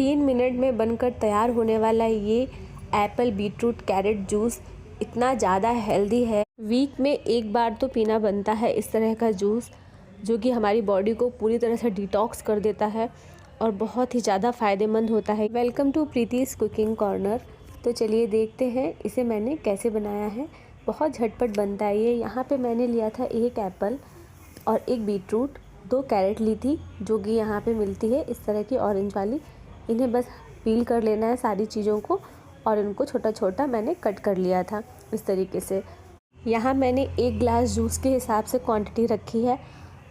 3 minute में बनकर तैयार होने वाला ये एप्पल बीटरूट कैरेट जूस इतना ज़्यादा हेल्दी है। वीक में एक बार तो पीना बनता है इस तरह का जूस, जो कि हमारी बॉडी को पूरी तरह से डिटॉक्स कर देता है और बहुत ही ज़्यादा फ़ायदेमंद होता है। Welcome to Preeti's cooking corner. तो चलिए देखते हैं इसे मैंने कैसे बनाया है। बहुत झटपट बनता है ये। यहाँ पे मैंने लिया था 1 एप्पल और 1 बीटरूट, 2 कैरेट ली थी जो कि यहाँ पे मिलती है इस तरह की ऑरेंज वाली। इन्हें बस पील कर लेना है सारी चीज़ों को और इनको छोटा छोटा मैंने कट कर लिया था इस तरीके से। यहाँ मैंने 1 ग्लास जूस के हिसाब से क्वांटिटी रखी है।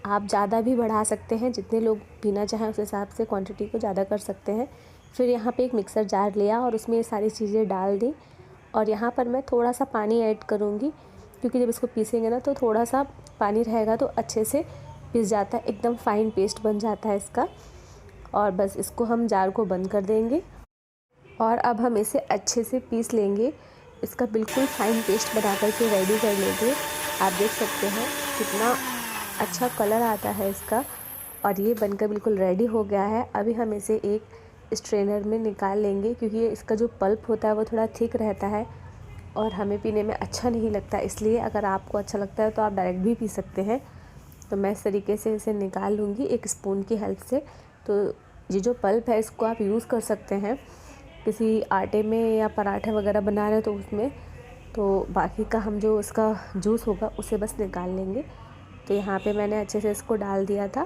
आप ज़्यादा भी बढ़ा सकते हैं, जितने लोग पीना चाहें उस हिसाब से क्वांटिटी को ज़्यादा कर सकते हैं। फिर यहाँ पे एक मिक्सर जार लिया और उसमें ये सारी चीज़ें डाल दी और यहाँ पर मैं थोड़ा सा पानी ऐड करूँगी, क्योंकि जब इसको पीसेंगे ना तो थोड़ा सा पानी रहेगा तो अच्छे से पिस जाता है, एकदम फाइन पेस्ट बन जाता है इसका। और बस इसको हम जार को बंद कर देंगे और अब हम इसे अच्छे से पीस लेंगे। इसका बिल्कुल फाइन पेस्ट बना करके रेडी कर लेंगे। आप देख सकते हैं कितना अच्छा कलर आता है इसका और ये बनकर बिल्कुल रेडी हो गया है। अभी हम इसे एक स्ट्रेनर में निकाल लेंगे, क्योंकि इसका जो पल्प होता है वो थोड़ा थिक रहता है और हमें पीने में अच्छा नहीं लगता। इसलिए अगर आपको अच्छा लगता है तो आप डायरेक्ट भी पी सकते हैं। तो मैं इस तरीके से इसे निकाल लूँगी एक स्पून की हेल्प से। तो ये जो पल्प है इसको आप यूज़ कर सकते हैं किसी आटे में या पराठे वगैरह बना रहे हैं तो उसमें। तो बाकी का हम जो इसका जूस होगा उसे बस निकाल लेंगे। तो यहाँ पे मैंने अच्छे से इसको डाल दिया था।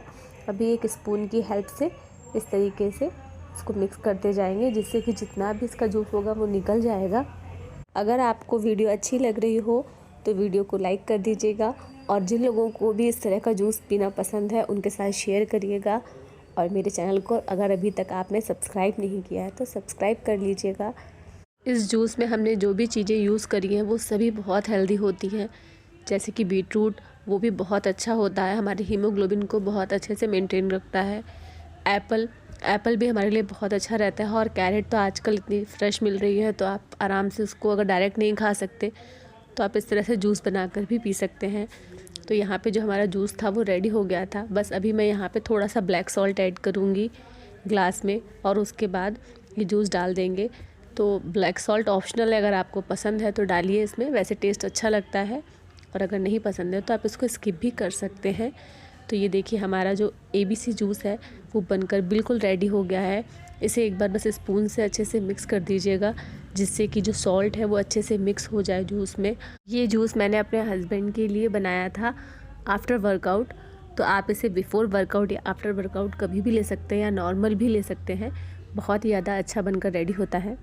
अभी एक स्पून की हेल्प से इस तरीके से इसको मिक्स करते जाएंगे, जिससे कि जितना भी इसका जूस होगा वो निकल जाएगा। अगर आपको वीडियो अच्छी लग रही हो तो वीडियो को लाइक कर दीजिएगा और जिन लोगों को भी इस तरह का जूस पीना पसंद है उनके साथ शेयर करिएगा। और मेरे चैनल को अगर अभी तक आपने सब्सक्राइब नहीं किया है तो सब्सक्राइब कर लीजिएगा। इस जूस में हमने जो भी चीज़ें यूज़ करी हैं वो सभी बहुत हेल्दी होती हैं। जैसे कि बीटरूट, वो भी बहुत अच्छा होता है, हमारे हीमोग्लोबिन को बहुत अच्छे से मेंटेन रखता है। एप्पल भी हमारे लिए बहुत अच्छा रहता है। और कैरेट तो आजकल इतनी फ्रेश मिल रही है तो आप आराम से उसको, अगर डायरेक्ट नहीं खा सकते तो आप इस तरह से जूस बनाकर भी पी सकते हैं। तो यहाँ पे जो हमारा जूस था वो रेडी हो गया था। बस अभी मैं यहाँ पे थोड़ा सा ब्लैक सॉल्ट ऐड करूँगी ग्लास में और उसके बाद ये जूस डाल देंगे। तो ब्लैक सॉल्ट ऑप्शनल है, अगर आपको पसंद है तो डालिए इसमें, वैसे टेस्ट अच्छा लगता है। और अगर नहीं पसंद है तो आप इसको स्किप भी कर सकते हैं। तो ये देखिए हमारा जो ABC जूस है वो बनकर बिल्कुल रेडी हो गया है। इसे एक बार बस स्पून से अच्छे से मिक्स कर दीजिएगा, जिससे कि जो सॉल्ट है वो अच्छे से मिक्स हो जाए जूस में। ये जूस मैंने अपने हस्बैंड के लिए बनाया था आफ्टर वर्कआउट। तो आप इसे बिफ़ोर वर्कआउट या आफ्टर वर्कआउट कभी भी ले सकते हैं या नॉर्मल भी ले सकते हैं। बहुत ही ज़्यादा अच्छा बनकर रेडी होता है।